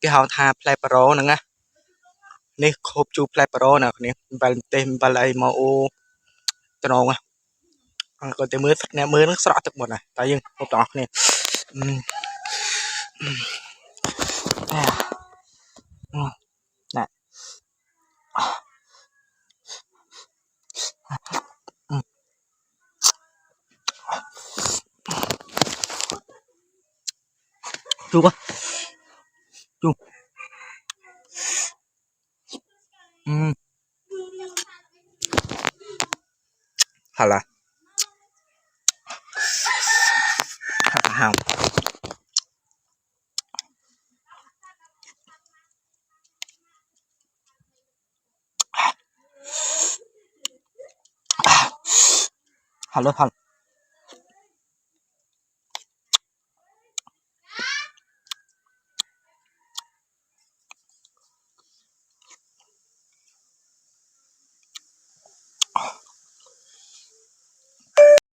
cái hào thà play pro nè ngheนี่ครบจู play pro นะนี่บัลเต็มบัลไอมาโอตรองอ่ะก็จะมือเนี่ยมือนักสระตึกหมดนะแต่ยังครบต่อนี่อืมน่ะจูป่ะจูฮาละห่างฮัลโหลฮัล